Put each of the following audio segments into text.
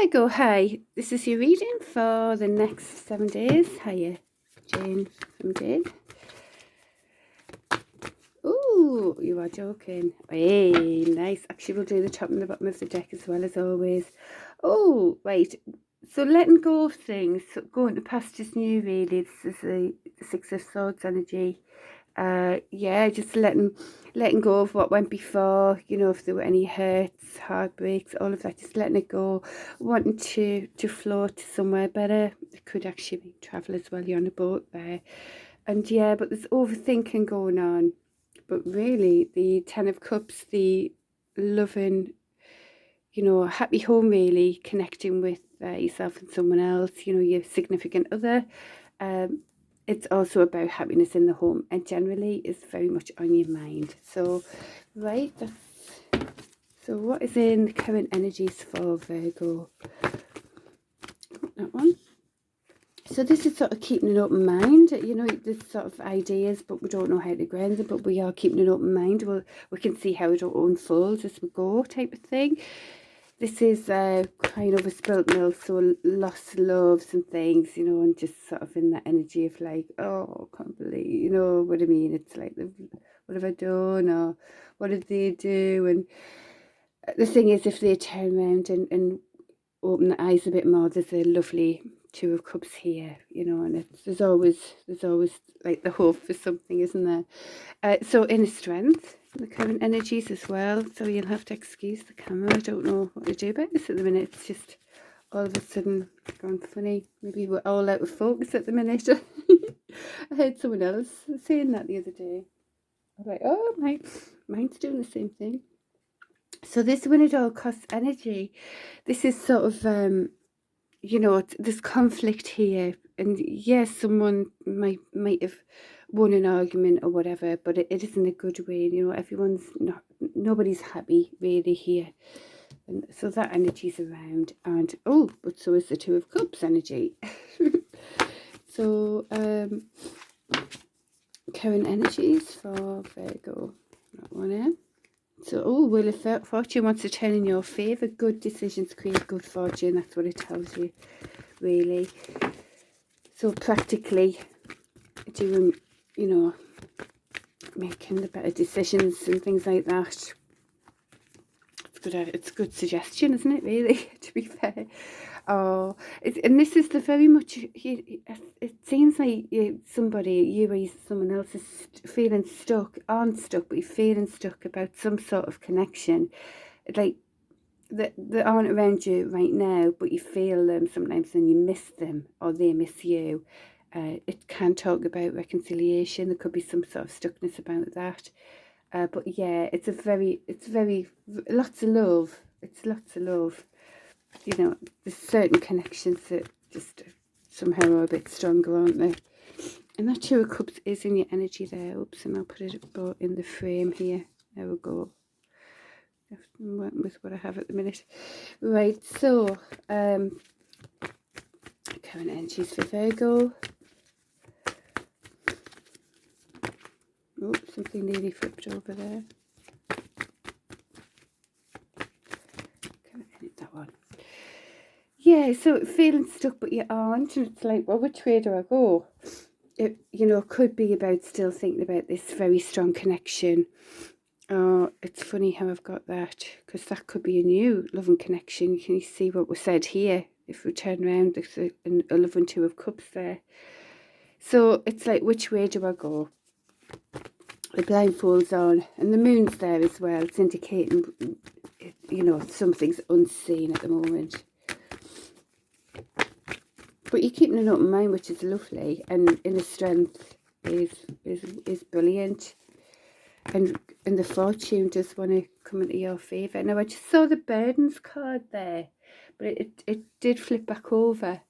Virgo, hi. This is your reading for the next 7 days. Hiya, Jane from Jane. Ooh, you are joking. Hey, nice. Actually, we'll do the top and the bottom of the deck as well as always. Oh, right. So letting go of things, so going to past is new, really. This is the Six of Swords energy. Yeah, just letting go of what went before, you know, if there were any hurts, heartbreaks, all of that, just letting it go, wanting to float to somewhere better. It could actually be travel as well, you're on a boat there. And yeah, but there's overthinking going on. But really, the Ten of Cups, the loving, you know, happy home, really, connecting with yourself and someone else, you know, your significant other. It's also about happiness in the home, and generally is very much on your mind. So, right, so what is in the current energies for Virgo? That one. So this is sort of keeping an open mind. You know, there's sort of ideas, but we don't know how to ground them, but we are keeping an open mind. We can see how it unfolds as we go, type of thing. This is kind of a spilt milk, so lost loves and things, you know, and just sort of in that energy of like, oh, I can't believe, you know what I mean? It's like, what have I done, or what did they do? And the thing is, if they turn around and open the eyes a bit more, there's a lovely Two of Cups here, you know, and there's always like the hope for something, isn't there? So inner strength, the current energies as well. So you'll have to excuse the camera. I don't know what to do about this at the minute. It's just all of a sudden gone funny. Maybe we're all out of focus at the minute. I heard someone else saying that the other day. I was like, oh, mine's doing the same thing. So this, when it all costs energy, this is sort of you know, there's conflict here, and yes, someone might have won an argument or whatever, but it isn't a good way. You know, nobody's happy really here, and so that energy's around. And oh, but so is the Two of Cups energy. So current energies for Virgo, that one here. So, oh, Wheel of Fortune wants to turn in your favour. Good decisions create good fortune. That's what it tells you, really. So, practically doing, you know, making the better decisions and things like that. It's a good suggestion, isn't it, really, to be fair? Oh, and this is the very much, it seems like somebody, you or someone else is feeling stuck, aren't stuck, but you're feeling stuck about some sort of connection, like that aren't around you right now, but you feel them sometimes and you miss them, or they miss you. It can talk about reconciliation. There could be some sort of stuckness about that. But yeah, it's very, lots of love. It's lots of love. You know, there's certain connections that just somehow are a bit stronger, aren't they? And that Two of Cups is in your energy there. Oops, and I'll put it in the frame here. There we go. I'm working with what I have at the minute. Right, so current energies for Virgo. Oh, something nearly flipped over there. Edit that one. Yeah, so feeling stuck but you aren't, and it's like, well, which way do I go? It, you know, could be about still thinking about this very strong connection. Oh, it's funny how I've got that, because that could be a new loving connection. Can you see what was said here? If we turn around, there's a loving Two of Cups there. So it's like, which way do I go? The blindfold's on, and the moon's there as well. It's indicating, you know, something's unseen at the moment. But you're keeping an open mind, which is lovely, and inner strength is brilliant. And the fortune does want to come into your favour. Now, I just saw the burdens card there, but it did flip back over.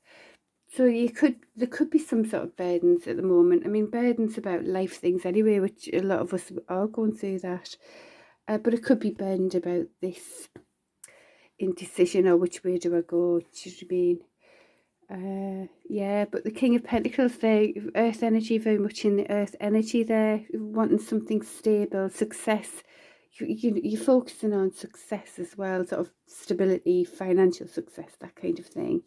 So there could be some sort of burdens at the moment. I mean, burdens about life things anyway, which a lot of us are going through that. But it could be burdened about this indecision, or which way do I go? Do you know what I mean? Yeah, but the King of Pentacles there, Earth energy, very much in the Earth energy there, wanting something stable, success, you're focusing on success as well, sort of stability, financial success, that kind of thing.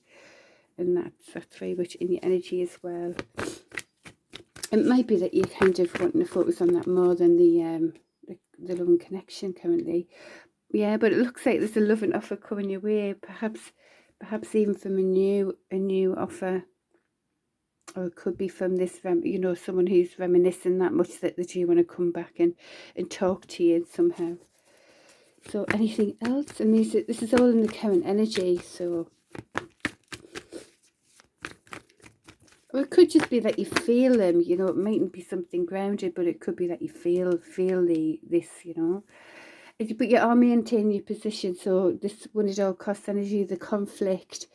And that's very much in your energy as well. It might be that you're kind of wanting to focus on that more than the loving connection currently. Yeah, but it looks like there's a loving offer coming your way, perhaps even from a new offer. Or it could be from this, you know, someone who's reminiscing that much that they do want to come back and talk to you somehow. So anything else? And this is all in the current energy. So, or it could just be that you feel them. You know, it mightn't be something grounded, but it could be that you feel this. You know, but you are maintaining your position. So this one at all cost energy, the conflict.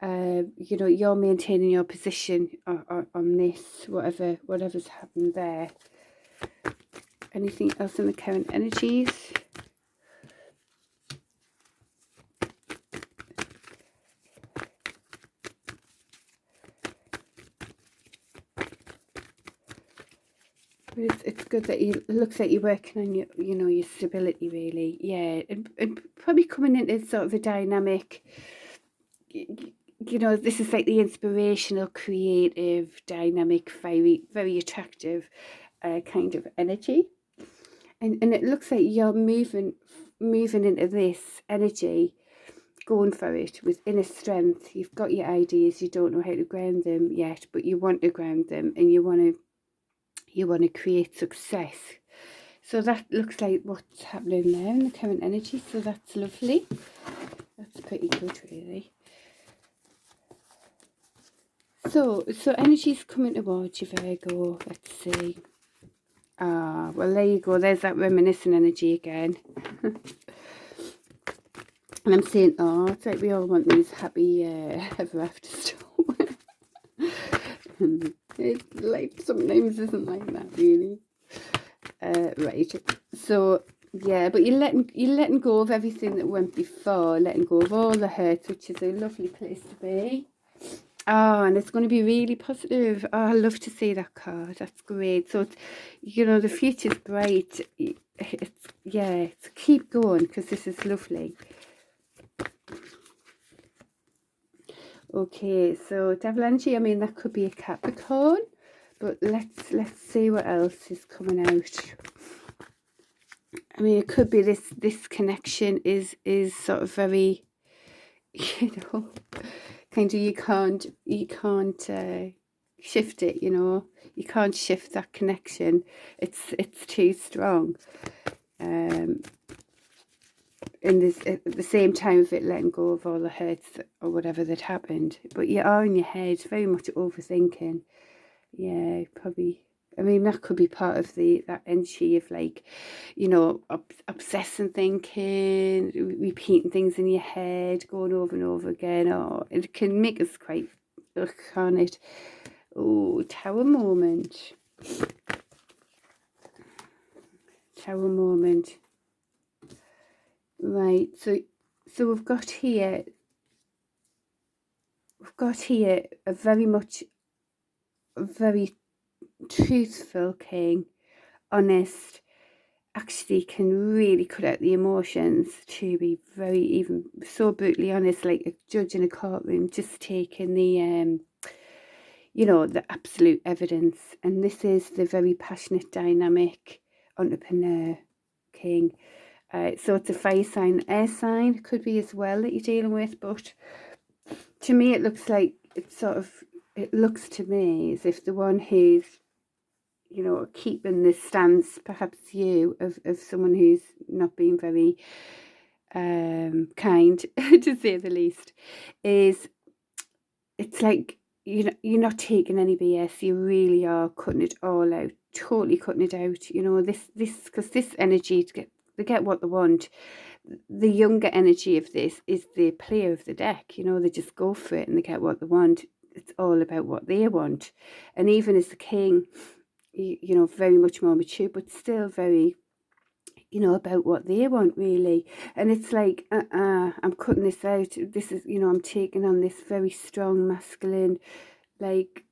You know, you're maintaining your position on this, whatever's happened there. Anything else in the current energies? It's good that it looks like you're working on your stability, really. Yeah, and probably coming into sort of a dynamic. You know, this is like the inspirational, creative, dynamic, very attractive kind of energy. And it looks like you're moving into this energy, going for it with inner strength. You've got your ideas, you don't know how to ground them yet, but you want to ground them, and you want to create success. So that looks like what's happening now in the current energy. So that's lovely. That's pretty good, really. So energy's coming towards you, Virgo. Let's see. Ah, well, there you go. There's that reminiscent energy again. And I'm saying, oh, it's like we all want these happy ever after stories. Life sometimes isn't like that, really. Right. So yeah, but you're letting go of everything that went before, letting go of all the hurts, which is a lovely place to be. Oh, and it's going to be really positive. Oh, I love to see that card. That's great. So, you know, the future's bright. It's keep going, because this is lovely. Okay, so Devil energy, I mean, that could be a Capricorn, but let's see what else is coming out. I mean, it could be this connection is sort of very, you know, kind of you can't shift it, you know. You can't shift that connection. It's too strong. And this at the same time of it letting go of all the hurts or whatever that happened. But you are in your head, very much overthinking. Yeah, probably. I mean, that could be part of that energy of, like, you know, obsessing thinking, repeating things in your head, going over and over again. Or it can make us quite, can't it? Oh, Tower moment. Tower moment. Right. So we've got here a very truthful king, honest, actually can really cut out the emotions, to be very, even so brutally honest, like a judge in a courtroom, just taking the you know, the absolute evidence. And this is the very passionate, dynamic entrepreneur king. So it's a fire sign, air sign could be as well that you're dealing with, but to me it looks like it looks to me as if the one who's, you know, keeping this stance, perhaps you, of someone who's not being very kind, to say the least, is, it's like, you know, you're not taking any BS. You really are cutting it all out, totally cutting it out. You know, this because this energy, they get what they want. The younger energy of this is the player of the deck. You know, they just go for it and they get what they want. It's all about what they want. And even as the king, you know, very much more mature, but still very, you know, about what they want, really. And it's like, I'm cutting this out. This is, you know, I'm taking on this very strong masculine, like,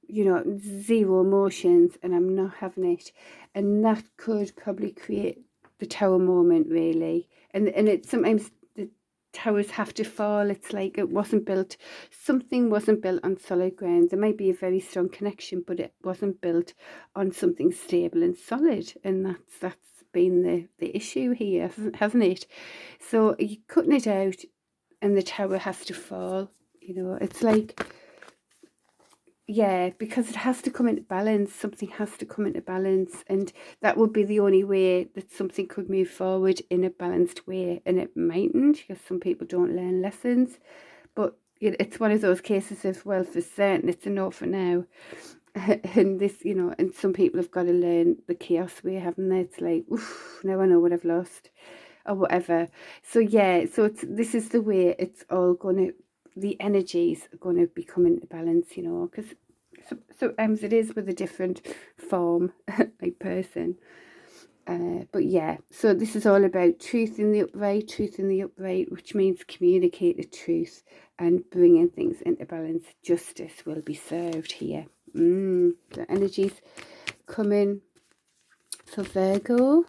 you know, zero emotions, and I'm not having it. And that could probably create the tower moment, really. And it sometimes the towers have to fall. It's like it wasn't built, something wasn't built on solid ground. There might be a very strong connection, but it wasn't built on something stable and solid. And that's been the issue here, hasn't it? So you're cutting it out and the tower has to fall. You know, it's like, yeah, because it has to come into balance. Something has to come into balance, and that would be the only way that something could move forward in a balanced way. And it mightn't, because some people don't learn lessons. But it's one of those cases of, well, for certain, it's a no for now. And this, you know, and some people have got to learn the chaos way, haven't they? It's like, oof, now I know what I've lost, or whatever. So yeah, so this is the way it's all going to, the energies are going to be coming into balance, you know, because sometimes it is with a different form, like person. But yeah, so this is all about truth in the upright, which means communicate the truth and bringing things into balance. Justice will be served here. The energies coming for Virgo.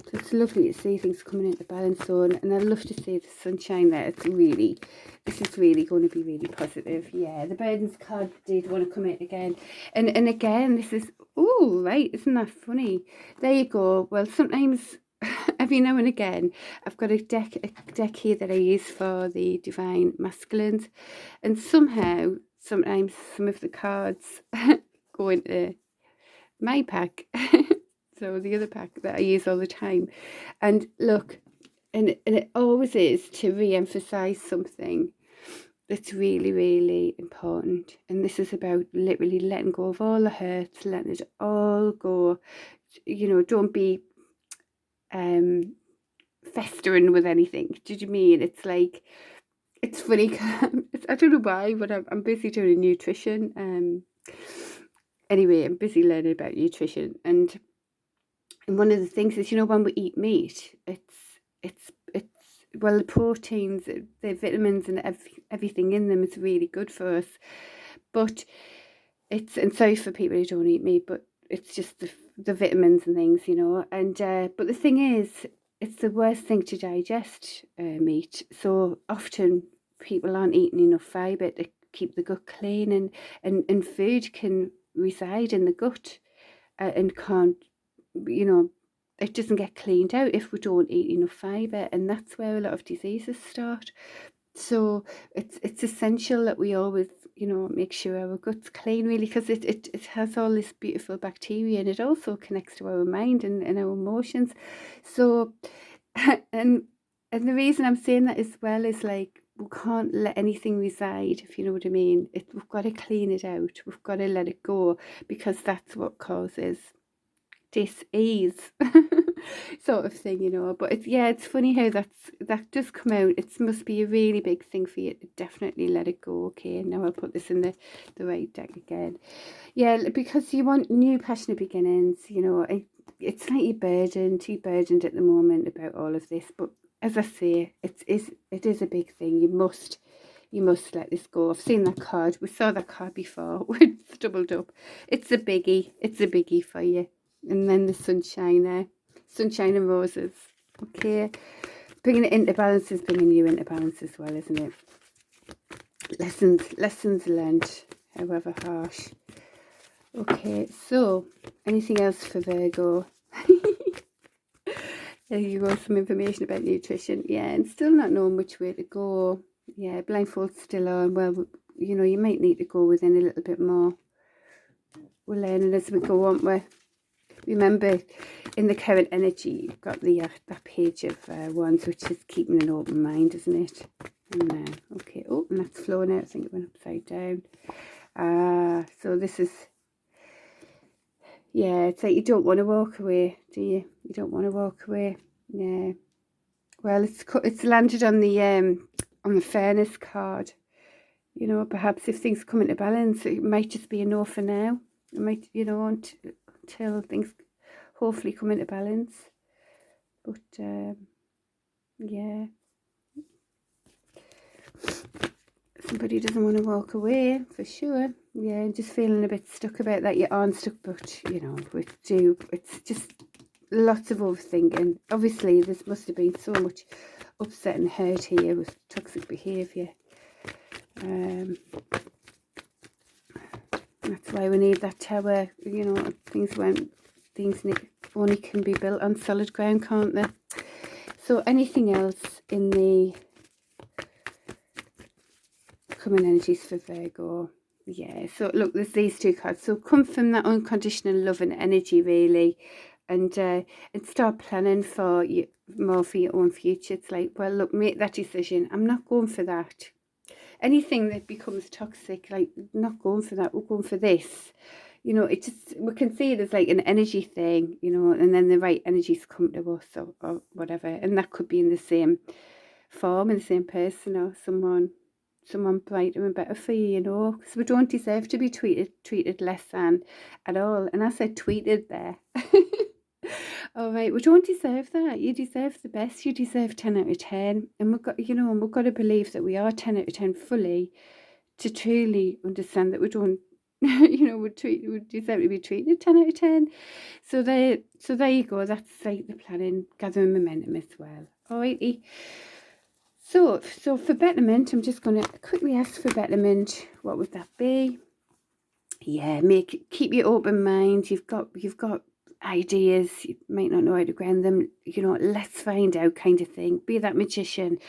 So it's lovely to see things coming into balance zone, and I love to see the sunshine there. This is really going to be really positive. Yeah, the burdens card did want to come in again, and again, this is, oh right, isn't that funny? There you go. Well, sometimes every now and again, I've got a deck here that I use for the divine masculines, and sometimes some of the cards go into my pack. So the other pack that I use all the time. And look, and it always is to re-emphasize something that's really, really important. And this is about literally letting go of all the hurts, letting it all go. You know, don't be festering with anything. Do you mean? It's like, it's funny. I don't know why, but I'm busy doing nutrition. Anyway, I'm busy learning about nutrition, and one of the things is, you know, when we eat meat, it's well, the proteins, the vitamins and everything in them is really good for us. But it's, and sorry for people who don't eat meat, but it's just the vitamins and things, you know. And but the thing is, it's the worst thing to digest, meat. So often people aren't eating enough fibre to keep the gut clean, and food can reside in the gut and can't, you know, it doesn't get cleaned out if we don't eat enough fibre, and that's where a lot of diseases start. So it's essential that we always, you know, make sure our gut's clean, really, because it has all this beautiful bacteria, and it also connects to our mind and our emotions. So and the reason I'm saying that as well is, like, we can't let anything reside, if you know what I mean. We've got to clean it out. We've got to let it go, because that's what causes dis-ease sort of thing, you know. But it's funny how that does come out. It must be a really big thing for you to definitely let it go. Okay, now I'll put this in the right deck again. Yeah, because you want new passionate beginnings, you know. It's like you're burdened at the moment about all of this, but as I say, it is a big thing. You must let this go. I've seen that card. We saw that card before. It's doubled up. It's a biggie for you. And then the sunshine and roses. Okay, bringing it into balance is bringing you into balance as well, isn't it? Lessons learned, however harsh. Okay, so anything else for Virgo? There you go, some information about nutrition. Yeah, and still not knowing which way to go. Yeah, blindfold's still on. Well, you know, you might need to go within a little bit more. We're learning as we go, aren't we? Remember, in the current energy, you've got the that page of wands, which is keeping an open mind, isn't it? And okay, oh, and that's flowing out. I think it went upside down. So this is, yeah, it's like you don't want to walk away, do you? You don't want to walk away. Yeah. Well, it's landed on the fairness card. You know, perhaps if things come into balance, it might just be a no for now. It might, you know, until things hopefully come into balance. But yeah, somebody doesn't want to walk away for sure. Yeah, just feeling a bit stuck about that. You aren't stuck, but you know, it's just lots of overthinking. Obviously, this must have been so much upset and hurt here with toxic behaviour. That's why we need that tower. You know, things only can be built on solid ground, can't they? So anything else in the coming energies for Virgo? Yeah, so look, there's these two cards. So come from that unconditional love and energy, really, and start planning for you more for your own future. It's like, well, look, make that decision. I'm not going for that. Anything that becomes toxic, like, not going for that. We're going for this. You know, it just, we can see it as like an energy thing, you know, and then the right energies come to us, or whatever, and that could be in the same form, in the same person, or someone brighter and better for you, you know, because we don't deserve to be treated less than at all. And I said tweeted there. All right, we don't deserve that. You deserve the best. You deserve 10 out of 10. And we've got, you know, and we've got to believe that we are 10 out of 10 fully, to truly understand that we don't, you know, we deserve to be treated 10 out of 10. So there you go. That's like the planning, gathering momentum as well. Alrighty. So for betterment, I'm just going to quickly ask for betterment. What would that be? Yeah, keep your open mind. You've got ideas. You might not know how to ground them. You know, let's find out, kind of thing. Be that magician.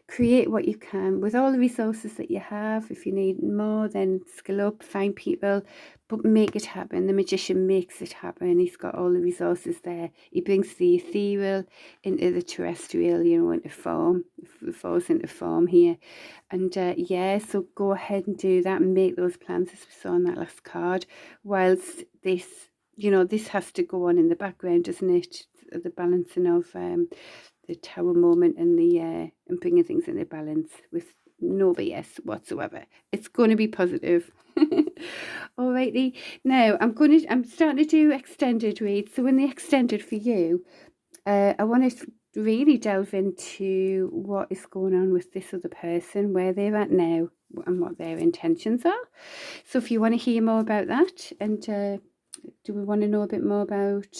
Create what you can with all the resources that you have. If you need more, then skill up, find people, but make it happen. The magician makes it happen. He's got all the resources there. He brings the ethereal into the terrestrial, you know, into form. It falls into form here. And yeah, so go ahead and do that and make those plans, as we saw on that last card. Whilst this, you know, this has to go on in the background, doesn't it? The balancing of the tower moment and the and bringing things into balance with no BS whatsoever. It's going to be positive. Alrighty, now I'm starting to do extended reads. So in the extended for you, I want to really delve into what is going on with this other person, where they're at now, and what their intentions are. So if you want to hear more about that, and do we want to know a bit more about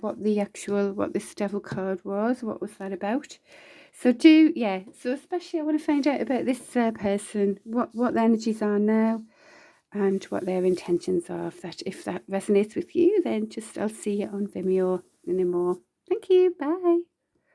what this devil card was? What was that about? So so especially I want to find out about this person, what the energies are now, and what their intentions are. If that resonates with you, then I'll see you on Vimeo in a more. Thank you. Bye.